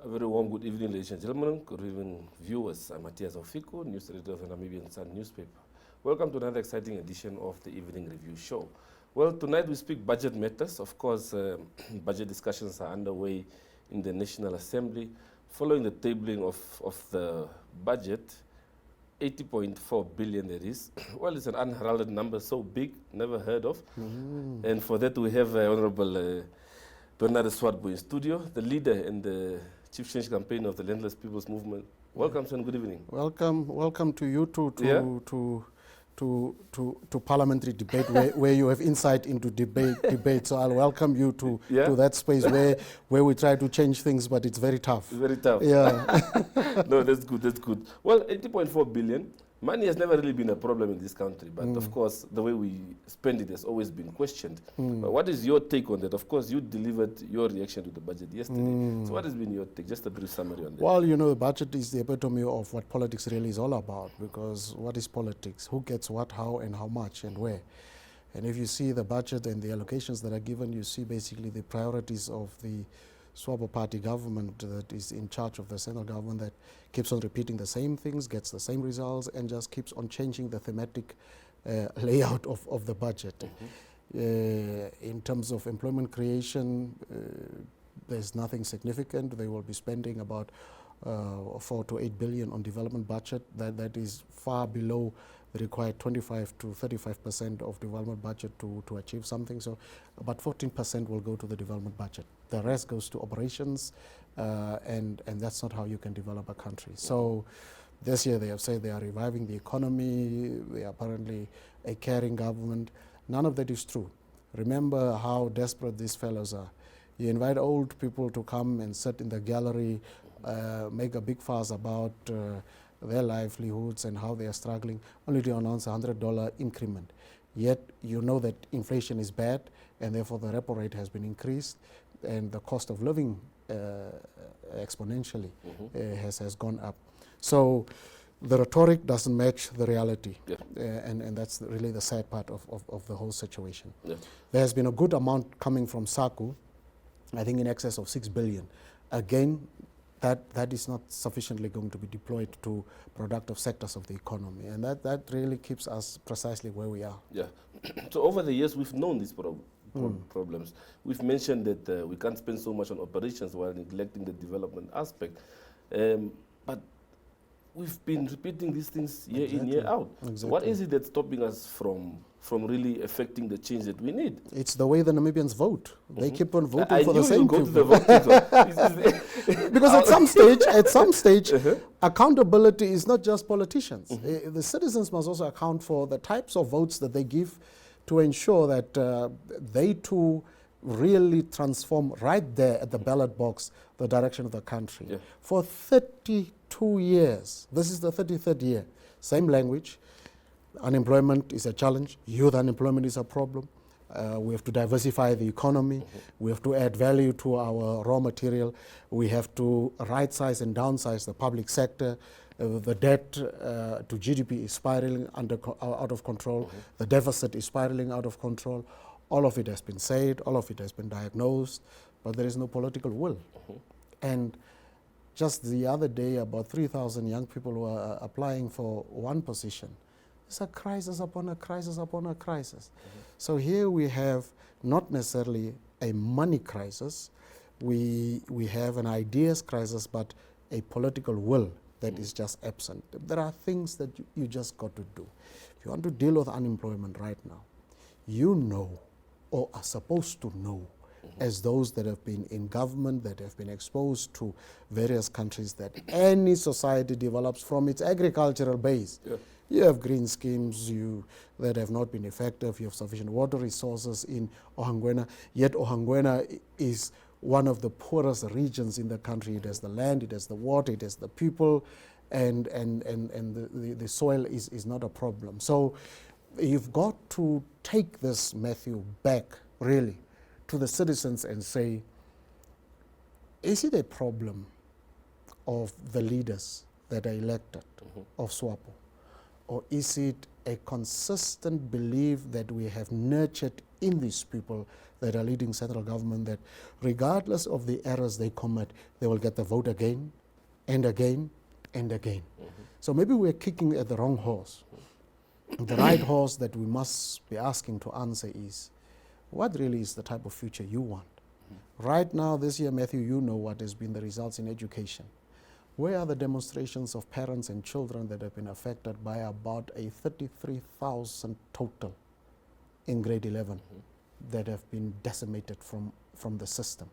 A very warm good evening, ladies and gentlemen, good evening, viewers. I'm Matthias Ofiko, news editor of the Namibian Sun newspaper. Welcome to another exciting edition of the Evening Review Show. Well, tonight we speak budget matters. Of course, budget discussions are underway in the National Assembly. Following the tabling of the budget, 80.4 billion it is. Well, it's an unheralded number, so big, never heard of. And for that we have Honorable Bernadus Swartbooi in studio, the leader in the Chief Change campaign of the Landless Peoples Movement. Welcome, sir, and good evening. Welcome to you to Yeah? parliamentary debate where you have insight into debate. So I'll welcome you to Yeah? that space where we try to change things, but it's very tough. Very tough. Yeah. No, that's good, that's good. Well, 80.4 billion, money has never really been a problem in this country, but of course, the way we spend it has always been questioned. But what is your take on that? Of course, you delivered your reaction to the budget yesterday. So what has been your take? Just a brief summary on that. Well, you know, the budget is the epitome of what politics really is all about, because what is politics? Who gets what, how, and how much, and where? And if you see the budget and the allocations that are given, you see basically the priorities of the Swapo party government that is in charge of the central government, that keeps on repeating the same things, gets the same results, and just keeps on changing the thematic layout of the budget. In terms of employment creation, there's nothing significant. They will be spending about 4 to 8 billion on development budget. That is far below the required 25 to 35% of development budget to achieve something. So about 14% will go to the development budget. The rest goes to operations, and that's not how you can develop a country. So this year they have said they are reviving the economy. They are apparently a caring government. None of that is true. Remember how desperate these fellows are. You invite old people to come and sit in the gallery, make a big fuss about their livelihoods and how they are struggling, only to announce a $100 increment. Yet you know that inflation is bad, and therefore the repo rate has been increased, and the cost of living exponentially has gone up. So the rhetoric doesn't match the reality, and that's really the sad part of the whole situation. There has been a good amount coming from SACU, I think in excess of 6 billion. Again, that is not sufficiently going to be deployed to productive sectors of the economy, and that really keeps us precisely where we are. Yeah. So over the years, we've known these problems. We've mentioned that we can't spend so much on operations while neglecting the development aspect. But we've been repeating these things year in, year out. So what is it that's stopping us from really affecting the change that we need? It's the way the Namibians vote. They keep on voting for the same go people. to the voting. Because at some stage, accountability is not just politicians. The citizens must also account for the types of votes that they give to ensure that they too really transform right there at the ballot box the direction of the country. For 32 years, this is the 33rd year, same language. Unemployment is a challenge. Youth unemployment is a problem. We have to diversify the economy. We have to add value to our raw material. We have to right-size and downsize the public sector. The debt to GDP is spiraling out of control. The deficit is spiraling out of control. All of it has been said. All of it has been diagnosed. But there is no political will. And just the other day, about 3,000 young people were applying for one position. It's a crisis upon a crisis upon a crisis. So here we have not necessarily a money crisis. We have an ideas crisis, but a political will that is just absent. There are things that you just got to do. If you want to deal with unemployment right now, you know, or are supposed to know, as those that have been in government, that have been exposed to various countries, that any society develops from its agricultural base. You have green schemes that have not been effective. You have sufficient water resources in Ohangwena, yet Ohangwena is one of the poorest regions in the country. It has the land, it has the water, it has the people, and the soil is not a problem. So you've got to take this, Matthew, back really to the citizens and say, is it a problem of the leaders that are elected of Swapo? Or is it a consistent belief that we have nurtured in these people that are leading central government, that regardless of the errors they commit, they will get the vote again and again and again. So maybe we're kicking at the wrong horse. The right horse that we must be asking to answer is, what really is the type of future you want? Right now, this year, Matthew, you know what has been the results in education. Where are the demonstrations of parents and children that have been affected by about a 33,000 total in grade 11 that have been decimated from the system?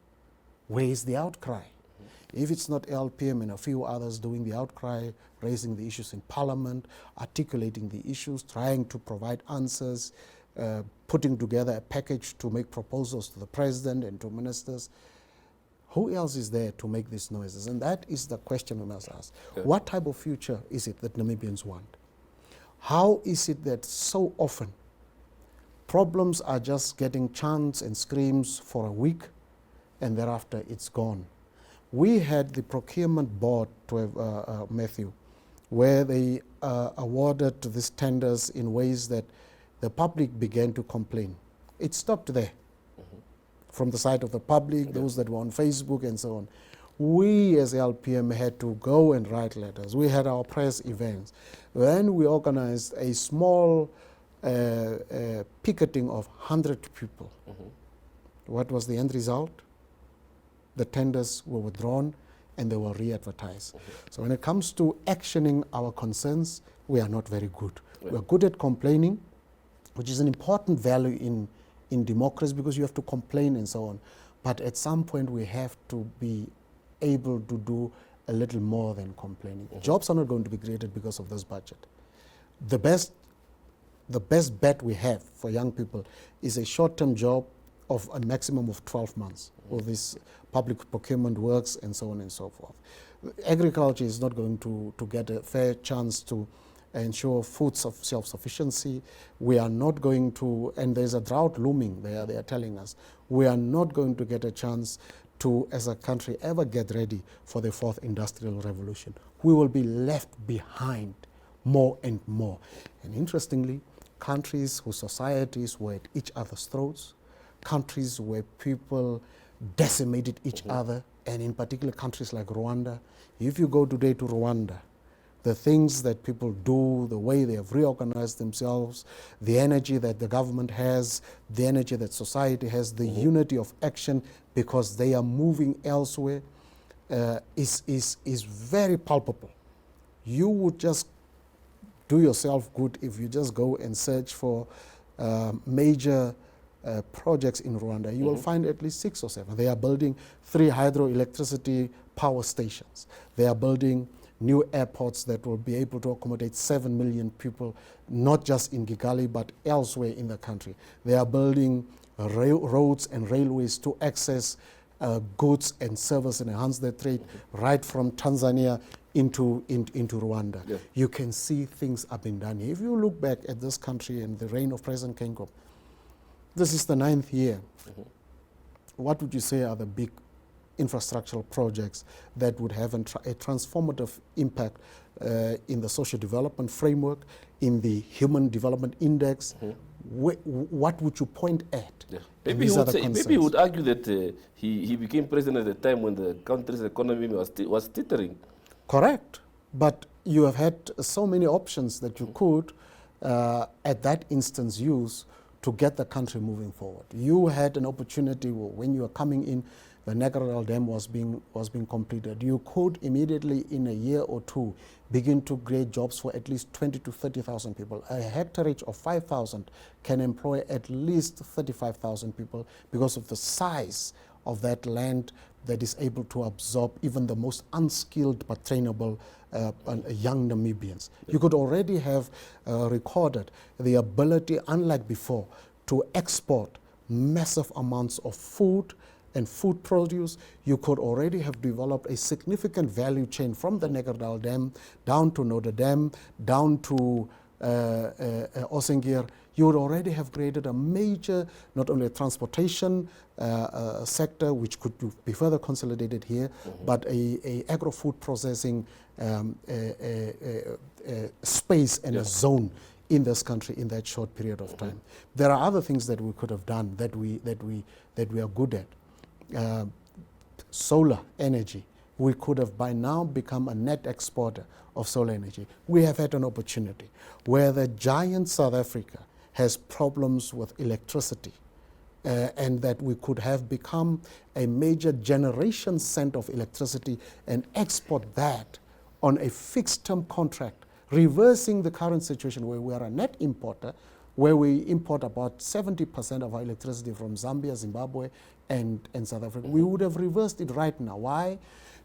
Where is the outcry? If it's not LPM and a few others doing the outcry, raising the issues in Parliament, articulating the issues, trying to provide answers, putting together a package to make proposals to the President and to ministers, who else is there to make these noises? And that is the question we must ask. Yeah. What type of future is it that Namibians want? How is it that so often problems are just getting chants and screams for a week and thereafter it's gone? We had the procurement board, to have, Matthew, where they awarded these tenders in ways that the public began to complain. It stopped there. From the side of the public, those that were on Facebook and so on. We as LPM had to go and write letters. We had our press events. Then we organized a small picketing of 100 people. What was the end result? The tenders were withdrawn and they were re-advertised. So when it comes to actioning our concerns, we are not very good. We're good at complaining, which is an important value in democracy, because you have to complain and so on. But at some point we have to be able to do a little more than complaining. Jobs are not going to be created because of this budget. The best bet we have for young people is a short-term job of a maximum of 12 months with this public procurement works and so on and so forth. Agriculture is not going to get a fair chance to ensure food self-sufficiency. We are not going to, and there's a drought looming there, they are telling us, we are not going to get a chance to, as a country, ever get ready for the fourth industrial revolution. We will be left behind more and more. And interestingly, countries whose societies were at each other's throats, countries where people decimated each other, and in particular countries like Rwanda. If you go today to Rwanda, the things that people do, the way they have reorganized themselves, the energy that the government has, the energy that society has, the unity of action because they are moving elsewhere, is very palpable. You would just do yourself good if you just go and search for major projects in Rwanda. You will find at least 6 or 7. They are building 3 hydroelectricity power stations. They are building new airports that will be able to accommodate 7 million people, not just in Kigali, but elsewhere in the country. They are building roads and railways to access goods and service and enhance their trade right from Tanzania into Rwanda. Yeah. You can see things are being done here. If you look back at this country and the reign of President Kengo, this is the 9th year. What would you say are the big infrastructural projects that would have a transformative impact in the social development framework, in the Human Development Index? What would you point at? Yeah. Maybe he would argue that he became president at a time when the country's economy was teetering. Correct. But you have had so many options that you could, at that instance, use to get the country moving forward. You had an opportunity when you were coming in, the Negeral Dam was being completed. You could immediately, in a year or 2, begin to create jobs for at least 20 to 30,000 people. A hectareage of 5,000 can employ at least 35,000 people because of the size of that land that is able to absorb even the most unskilled but trainable young Namibians. You could already have recorded the ability, unlike before, to export massive amounts of food and food produce. You could already have developed a significant value chain from the Negeral Dam down to Notre Dame, down to Osengir. You would already have created a major, not only a transportation sector, which could be further consolidated here, but a agro-food processing space and a zone in this country in that short period of time. There are other things that we could have done that we are good at. Solar energy. We could have by now become a net exporter of solar energy. We have had an opportunity where the giant South Africa has problems with electricity, and that we could have become a major generation center of electricity and export that on a fixed term contract, reversing the current situation where we are a net importer, where we import about 70% of our electricity from Zambia, Zimbabwe, and South Africa. We would have reversed it right now. Why?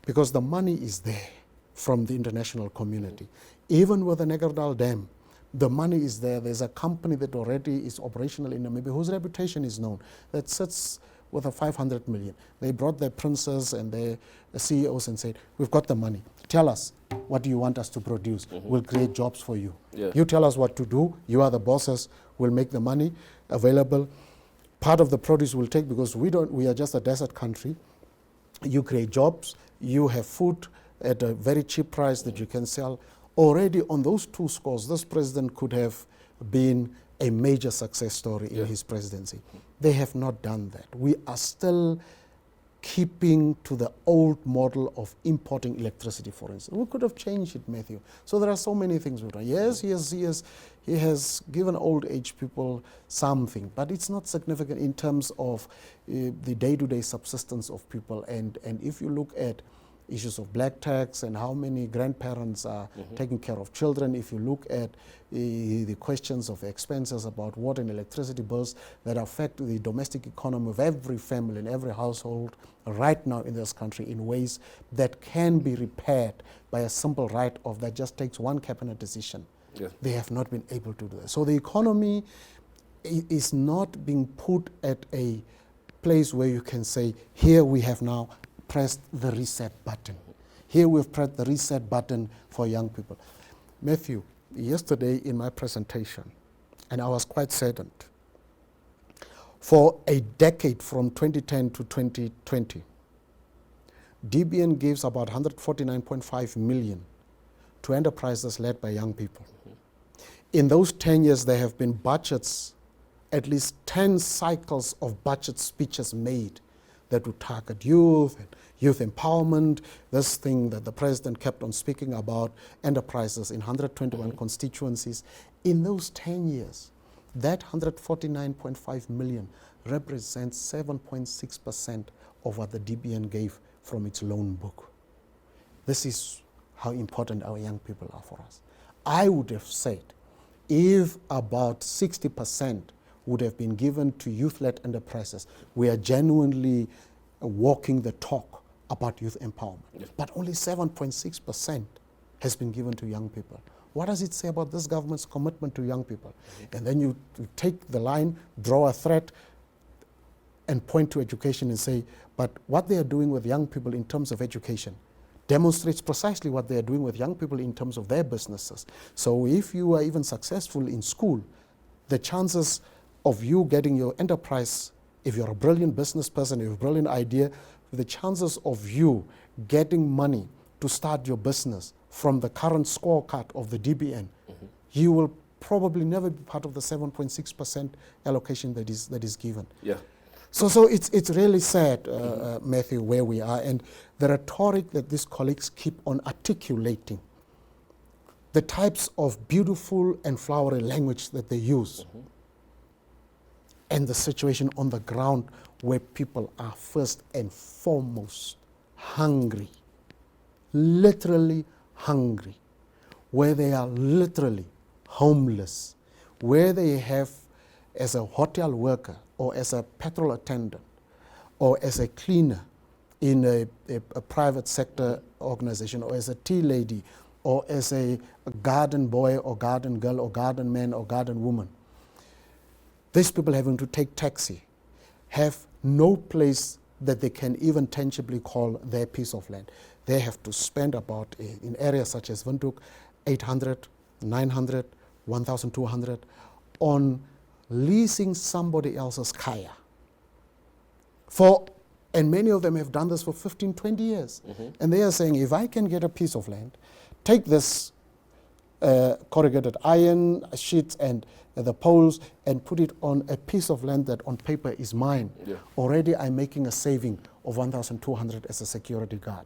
Because the money is there from the international community. Even with the Negerdal Dam, the money is there. There's a company that already is operational in Namibia whose reputation is known, that sits with a 500 million. They brought their princes and their CEOs and said, we've got the money. Tell us, what do you want us to produce? We'll create jobs for you. Yeah. You tell us what to do. You are the bosses. We'll make the money available. Part of the produce we'll take because we are just a desert country. You create jobs. You have food at a very cheap price that you can sell. Already on those two scores, this president could have been a major success story in his presidency. They have not done that. We are still keeping to the old model of importing electricity, for instance. We could have changed it, Matthew. So there are so many things we've done. Yes, he has given old age people something, but it's not significant in terms of the day-to-day subsistence of people. And if you look at issues of black tax and how many grandparents are taking care of children, if you look at the questions of expenses about water and electricity bills that affect the domestic economy of every family and every household right now in this country in ways that can be repaired by a simple write-off that just takes one cabinet decision. Yeah. They have not been able to do that. So the economy is not being put at a place where you can say, here we have now pressed the reset button. Here we've pressed the reset button for young people. Matthew, yesterday in my presentation, and I was quite saddened, for a decade from 2010 to 2020, DBN gives about 149.5 million to enterprises led by young people. In those 10 years, there have been budgets, at least 10 cycles of budget speeches made that would target youth and youth empowerment, this thing that the president kept on speaking about, enterprises in 121 constituencies. In those 10 years, that 149.5 million represents 7.6% of what the DBN gave from its loan book. This is how important our young people are for us. I would have said if about 60% would have been given to youth-led enterprises, we are genuinely walking the talk about youth empowerment. Yes. But only 7.6% has been given to young people. What does it say about this government's commitment to young people? And then you take the line, draw a thread, and point to education and say, but what they are doing with young people in terms of education demonstrates precisely what they are doing with young people in terms of their businesses. So if you are even successful in school, the chances of you getting your enterprise, if you're a brilliant business person, if you have a brilliant idea, the chances of you getting money to start your business from the current scorecard of the DBN, you will probably never be part of the 7.6% allocation that is given. Yeah. So it's really sad, Matthew, where we are, and the rhetoric that these colleagues keep on articulating, the types of beautiful and flowery language that they use, and the situation on the ground where people are first and foremost hungry, literally hungry, where they are literally homeless, where they have, as a hotel worker or as a petrol attendant or as a cleaner in a private sector organization, or as a tea lady, or as a garden boy or garden girl or garden man or garden woman. These people having to take taxi have no place that they can even tangibly call their piece of land. They have to spend about, in areas such as Windhoek, 800, 900, 1,200 on leasing somebody else's kaya. And many of them have done this for 15, 20 years. And they are saying, if I can get a piece of land, take this corrugated iron sheets and the poles and put it on a piece of land that on paper is mine. Yeah. Already I'm making a saving of 1,200 as a security guard.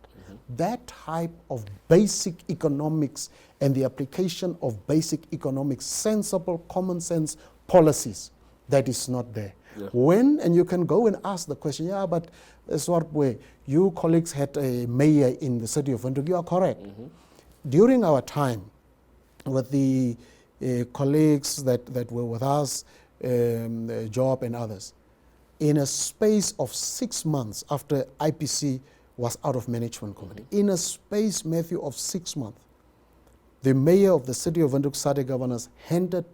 That type of basic economics and the application of basic economics, sensible, common sense policies, that is not there. Yeah. And you can go and ask the question, yeah, but Swartbooi, you colleagues had a mayor in the city of Windhoek. You are correct. During our time with the colleagues that were with us, Job and others, in a space of 6 months after IPC was out of management committee, in a space, Matthew, of 6 months, the mayor of the city of Windhoek, SADC governors, handed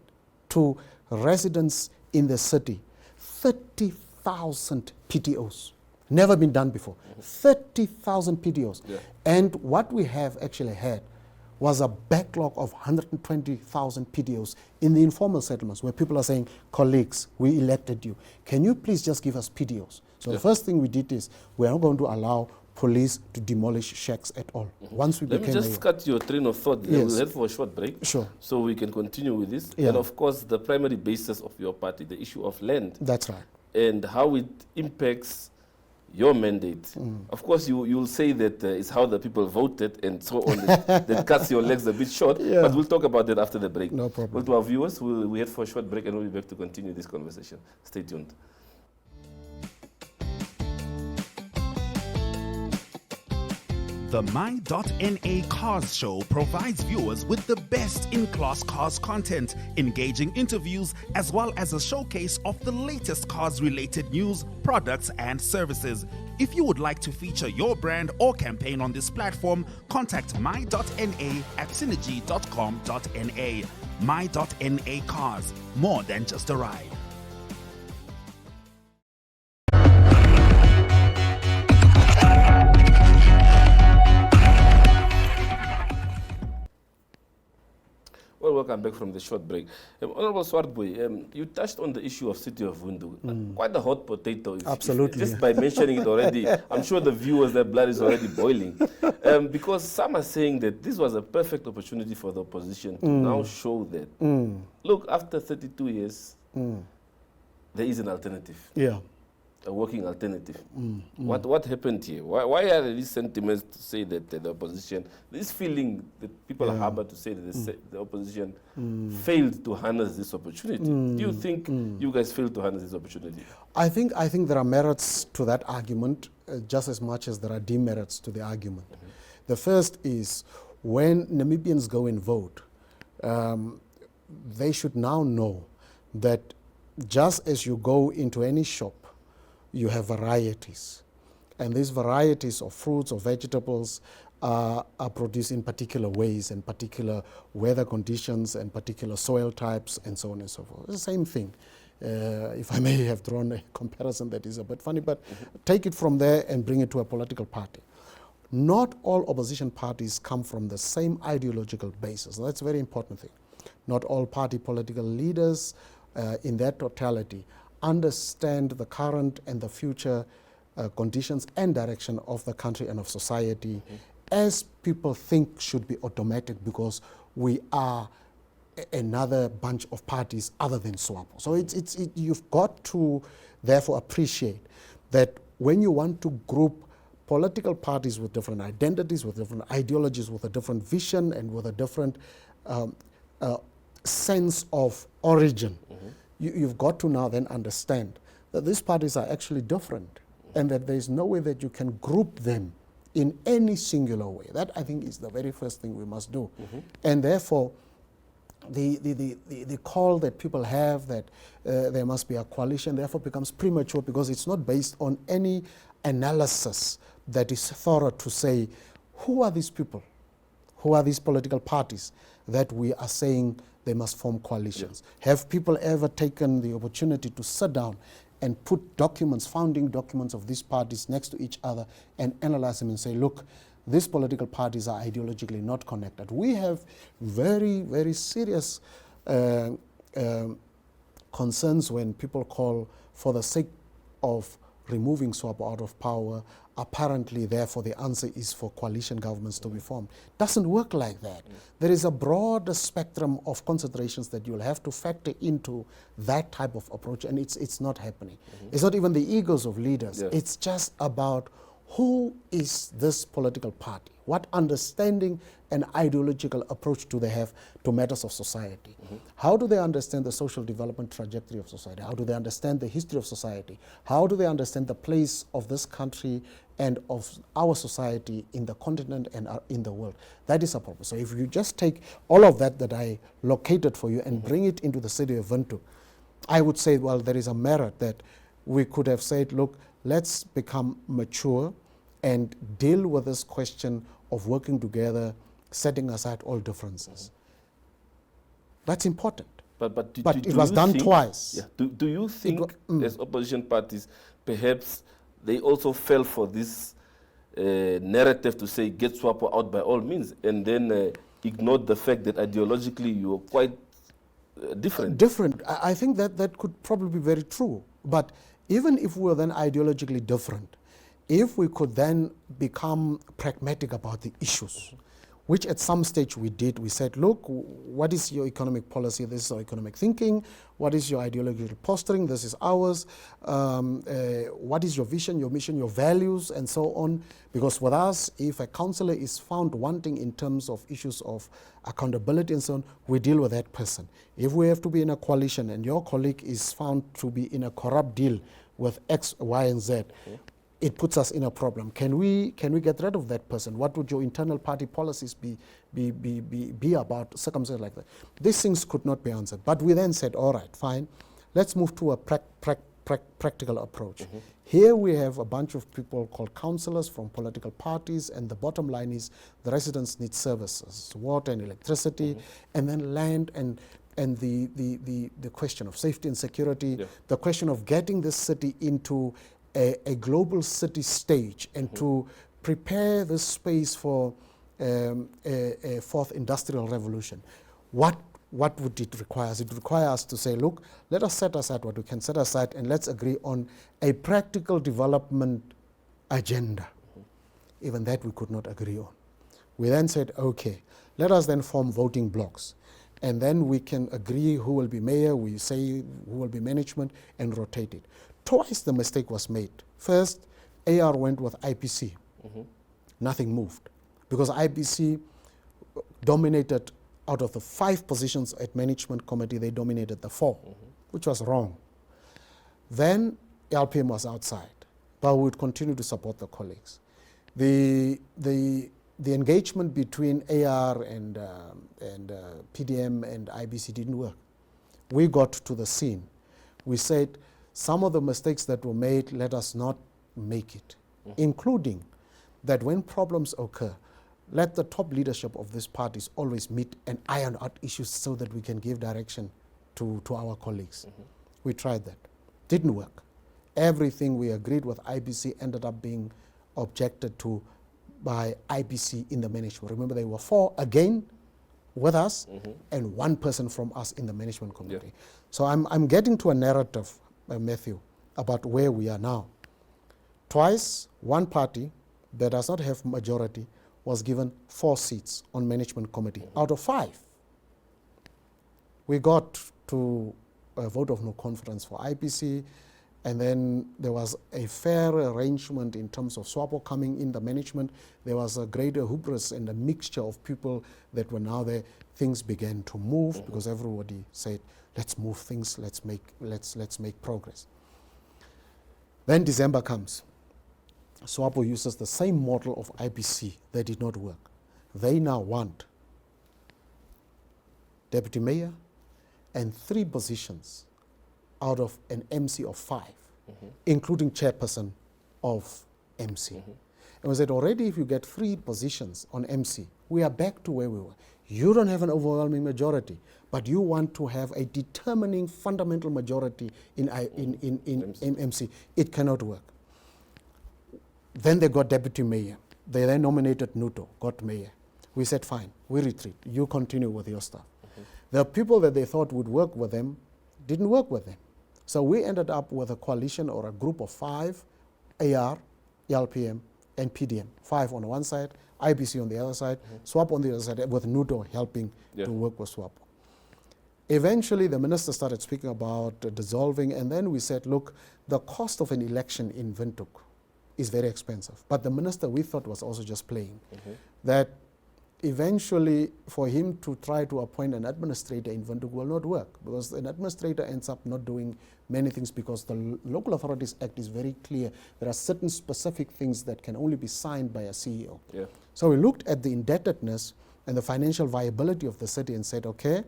to residents in the city 30,000 PTOs. Never been done before. 30,000 PTOs. Yeah. And what we have actually had was a backlog of 120,000 PTOs in the informal settlements where people are saying, colleagues, we elected you. Can you please just give us PTOs? So the first thing we did is we are not going to allow police to demolish shacks at all. Once we Let me became just cut your train of thought there. Yes. We'll head for a short break. Sure. So we can continue with this. Yeah. And of course, the primary basis of your party, the issue of land That's right. and how it impacts your mandate. Of course, you'll say that it's how the people voted and so on that cuts your legs a bit short, Yeah. but we'll talk about that after the break. No problem. Well, to our viewers, we head for a short break and we'll be back to continue this conversation. Stay tuned. The My.NA Cars Show provides viewers with the best in-class cars content, engaging interviews, as well as a showcase of the latest cars-related news, products, and services. If you would like to feature your brand or campaign on this platform, contact My.NA at synergy.com.na. My.NA Cars, more than just a ride. Well, welcome back from the short break. Honorable Swartbooi, you touched on the issue of City of Windhoek. Quite a hot potato. Absolutely. Just by mentioning it already, I'm sure the viewers, their blood is already boiling. Because some are saying that this was a perfect opportunity for the opposition to now show that, look, after 32 years, there is an alternative. Yeah. A working alternative. What happened here? Why are these sentiments to say that the opposition, this feeling that people harbor to say that the opposition failed to harness this opportunity? Do you think you guys failed to harness this opportunity? I think there are merits to that argument just as much as there are demerits to the argument. The first is when Namibians go and vote, they should now know that just as you go into any shop, you have varieties. And these varieties of fruits or vegetables are produced in particular ways and particular weather conditions and particular soil types and so on and so forth. It's the same thing. If I may have drawn a comparison that is a bit funny, but take it from there and bring it to a political party. Not all opposition parties come from the same ideological basis. That's a very important thing. Not all party political leaders in their totality understand the current and the future conditions and direction of the country and of society as people think should be automatic because we are another bunch of parties other than Swapo. So you've got to therefore appreciate that when you want to group political parties with different identities, with different ideologies, with a different vision and with a different sense of origin, you've got to now then understand that these parties are actually different and that there's no way that you can group them in any singular way. That, I think, is the very first thing we must do. And therefore, the call that people have that there must be a coalition therefore becomes premature because it's not based on any analysis that is thorough to say, who are these people? Who are these political parties that we are saying they must form coalitions? Have people ever taken the opportunity to sit down and put documents, founding documents of these parties next to each other and analyze them and say, look, these political parties are ideologically not connected. We have very, very serious concerns when people call for the sake of removing Swapo out of power, apparently, therefore, the answer is for coalition governments to be formed. Doesn't work like that. There is a broader spectrum of considerations that you'll have to factor into that type of approach, and it's not happening. It's not even the egos of leaders. Yes. It's just about who is this political party? What understanding and ideological approach do they have to matters of society? How do they understand the social development trajectory of society? How do they understand the history of society? How do they understand the place of this country and of our society in the continent and in the world? That is a purpose. So if you just take all of that I located for you and bring it into the city of Windhoek, I would say, well, there is a merit that we could have said, look, let's become mature and deal with this question of working together, setting aside all differences. That's important. But It was done twice. Yeah. Do you think, as opposition parties, perhaps they also fell for this narrative to say, get Swapo out by all means, and then ignored the fact that ideologically you are quite different? Different. I think that could probably be very true. But even if we were then ideologically different, if we could then become pragmatic about the issues, which at some stage we did, we said, look, what is your economic policy? This is our economic thinking. What is your ideological posturing? This is ours. What is your vision, your mission, your values, and so on? Because with us, if a councillor is found wanting in terms of issues of accountability and so on, we deal with that person. If we have to be in a coalition and your colleague is found to be in a corrupt deal with X, Y, and Z, it puts us in a problem. Can we get rid of that person? What would your internal party policies be about circumstances like that? These things could not be answered. But we then said, all right, fine, let's move to a practical approach. Here we have a bunch of people called councillors from political parties, and the bottom line is the residents need services, water and electricity, and then land and the question of safety and security, the question of getting this city into a global city stage and to prepare this space for a fourth industrial revolution. What would it require? It would require us to say, look, let us set aside what we can set aside and let's agree on a practical development agenda. Even that we could not agree on. We then said, okay, let us then form voting blocks. And then we can agree who will be mayor, we say who will be management, and rotate it. Twice the mistake was made. First, AR went with IPC. Nothing moved. Because IPC dominated, out of the 5 positions at management committee, they dominated the 4, which was wrong. Then LPM was outside, but we would continue to support the colleagues. The engagement between AR and PDM and IBC didn't work. We got to the scene. We said, some of the mistakes that were made, let us not make it, including that when problems occur, let the top leadership of these parties always meet and iron out issues so that we can give direction to our colleagues. We tried that. Didn't work. Everything we agreed with IBC ended up being objected to by IBC in the management. Remember, there were 4 again with us and 1 person from us in the management committee. So I'm getting to a narrative, Matthew, about where we are now. Twice, one party that does not have majority was given 4 seats on management committee out of 5. We got to a vote of no confidence for IPC, and then there was a fair arrangement in terms of Swapo coming in the management. There was a greater hubris and a mixture of people that were now there. Things began to move because everybody said, let's move things, let's make progress. Then December comes. Swapo uses the same model of IPC that did not work. They now want deputy mayor and 3 positions out of an MC of 5, including chairperson of MC. And we said, already if you get 3 positions on MC, we are back to where we were. You don't have an overwhelming majority, but you want to have a determining fundamental majority in MC. It cannot work. Then they got deputy mayor. They then nominated Nuto, got mayor. We said, fine, we retreat. You continue with your stuff. The people that they thought would work with them didn't work with them. So we ended up with a coalition or a group of 5, AR, LPM, and PDM. 5 on the one side, IBC on the other side, Swapo on the other side, with NUTO helping to work with Swapo. Eventually, the minister started speaking about dissolving, and then we said, look, the cost of an election in Windhoek is very expensive. But the minister, we thought, was also just playing. That eventually, for him to try to appoint an administrator in Windhoek will not work, because an administrator ends up not doing many things, because the Local Authorities Act is very clear. There are certain specific things that can only be signed by a CEO. So we looked at the indebtedness and the financial viability of the city and said, okay,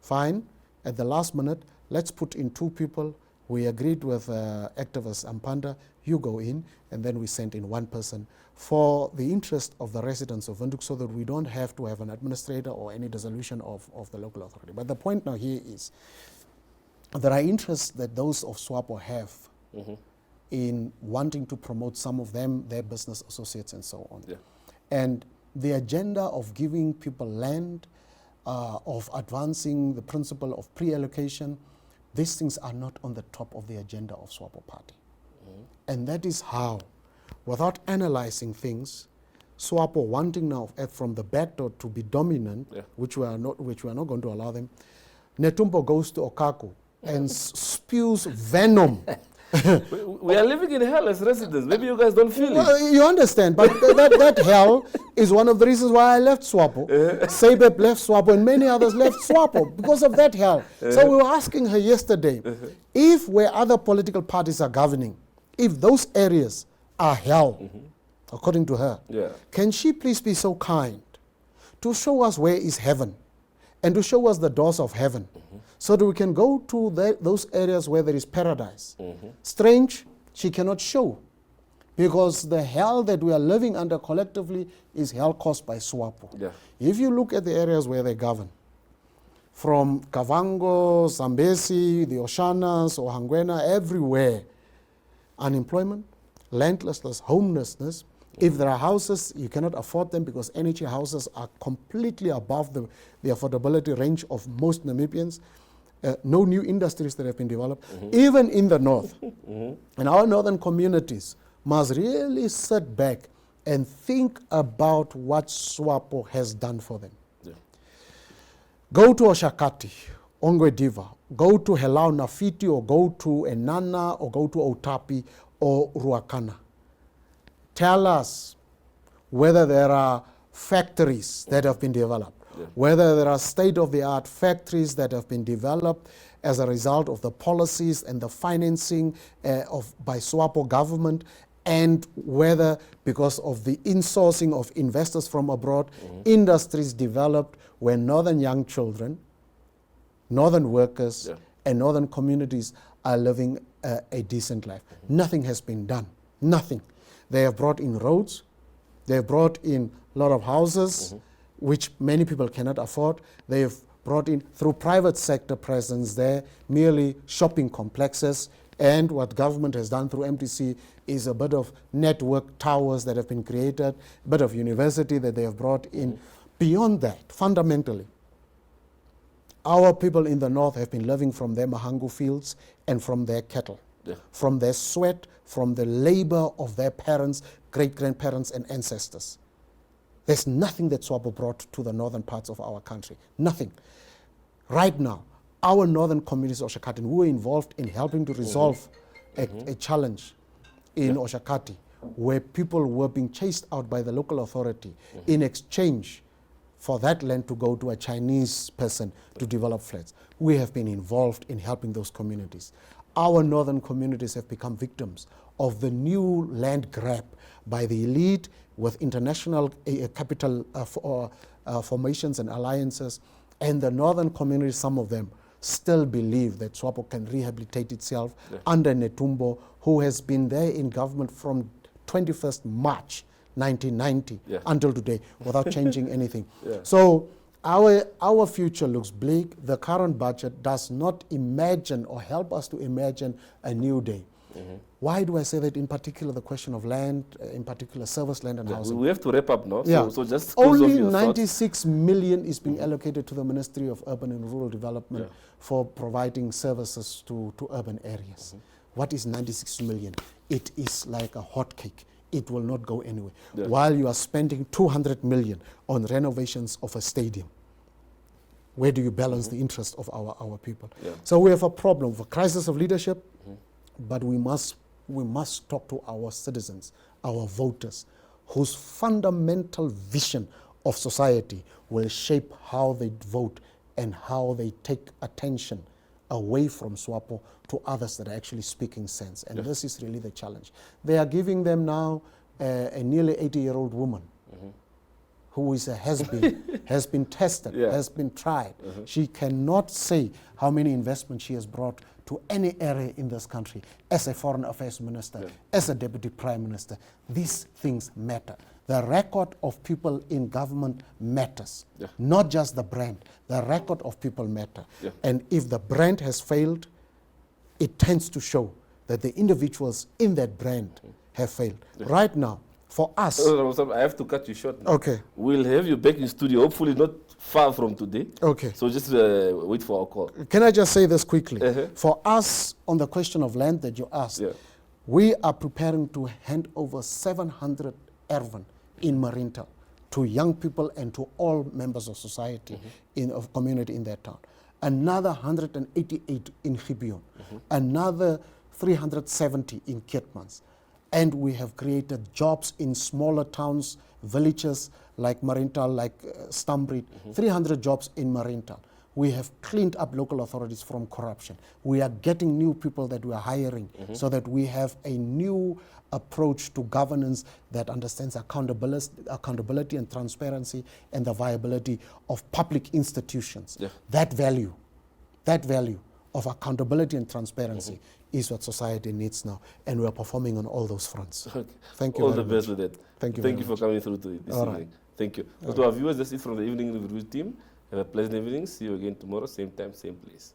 fine, at the last minute, let's put in 2 people. We agreed with activist Ampanda, you go in, and then we sent in 1 person for the interest of the residents of Windhoek, so that we don't have to have an administrator or any dissolution of the local authority. But the point now here is, there are interests that those of Swapo have in wanting to promote some of them, their business associates and so on. And the agenda of giving people land, of advancing the principle of pre-allocation, these things are not on the top of the agenda of Swapo Party. And that is how, without analyzing things, Swapo wanting now from the back door to be dominant, which we are not going to allow them, Netumbo goes to Okaku and spews venom. We are living in hell as residents. Maybe you guys don't feel it. You understand, but that hell is one of the reasons why I left Swapo. Sebep left Swapo and many others left Swapo because of that hell. So we were asking her yesterday, if where other political parties are governing, if those areas are hell, according to her, can she please be so kind to show us where is heaven and to show us the doors of heaven, so that we can go to those areas where there is paradise. Strange, she cannot show, because the hell that we are living under collectively is hell caused by Swapo. If you look at the areas where they govern, from Kavango, Zambesi, the Oshanas, or Hangwena, everywhere, unemployment, landlessness, homelessness. If there are houses, you cannot afford them because NHA houses are completely above the affordability range of most Namibians. No new industries that have been developed, even in the north. And our northern communities must really sit back and think about what Swapo has done for them. Go to Oshakati, Ongwe Diva, go to Helau Nafiti, or go to Enana, or go to Otapi, or Ruakana. Tell us whether there are factories that have been developed, whether there are state-of-the-art factories that have been developed as a result of the policies and the financing by Swapo government, and whether because of the insourcing of investors from abroad, industries developed where northern young children, northern workers, and northern communities are living a decent life. Nothing has been done, nothing. They have brought in roads, they have brought in a lot of houses, which many people cannot afford. They have brought in, through private sector presence there, merely shopping complexes. And what government has done through MTC is a bit of network towers that have been created, a bit of university that they have brought in. Beyond that, fundamentally, our people in the north have been living from their mahangu fields and from their cattle, from their sweat, from the labor of their parents, great-grandparents, and ancestors. There's nothing that Swapo brought to the northern parts of our country. Nothing. Right now, our northern communities of Oshakati, who were involved in helping to resolve a challenge in Oshakati, where people were being chased out by the local authority in exchange for that land to go to a Chinese person to develop flats. We have been involved in helping those communities. Our northern communities have become victims of the new land grab by the elite with international capital formations and alliances. And the northern communities, some of them, still believe that Swapo can rehabilitate itself under Netumbo, who has been there in government from 21st March 1990 until today without changing anything. So our future looks bleak. The current budget does not imagine or help us to imagine a new day. Why do I say that? In particular, the question of land, in particular service land and housing. We have to wrap up now. So just only 96 million is being allocated to the Ministry of Urban and Rural Development for providing services to urban areas. What is 96 million? It is like a hotcake it will not go anywhere. Yeah. While you are spending 200 million on renovations of a stadium, where do you balance the interest of our people? Yeah. So we have a problem, a crisis of leadership, but we must talk to our citizens, our voters, whose fundamental vision of society will shape how they vote and how they take attention away from Swapo to others that are actually speaking sense. And this is really the challenge. They are giving them now a nearly 80-year-old woman who is a has-been, has been tested, has been tried. She cannot say how many investments she has brought to any area in this country as a foreign affairs minister, as a deputy prime minister. These things matter. The record of people in government matters, not just the brand. The record of people matter. And if the brand has failed, it tends to show that the individuals in that brand have failed. Right now, for us... I have to cut you short now. Okay. We'll have you back in studio, hopefully not far from today. Okay. So just wait for our call. Can I just say this quickly? For us, on the question of land that you asked, we are preparing to hand over 700 erven in Marintal to young people and to all members of society, of community in that town. Another 188 in Gibeon, another 370 in Keetmans. And we have created jobs in smaller towns, villages like Marintal, like Stambreed, 300 jobs in Marintal. We have cleaned up local authorities from corruption. We are getting new people that we are hiring so that we have a new approach to governance that understands accountability and transparency and the viability of public institutions. That value of accountability and transparency is what society needs now, and we are performing on all those fronts. Thank you. All the best with it. Thank you. Thank you for coming through to this evening. Thank you. To our viewers, that's it from the Evening Review team. Have a pleasant evening. See you again tomorrow, same time, same place.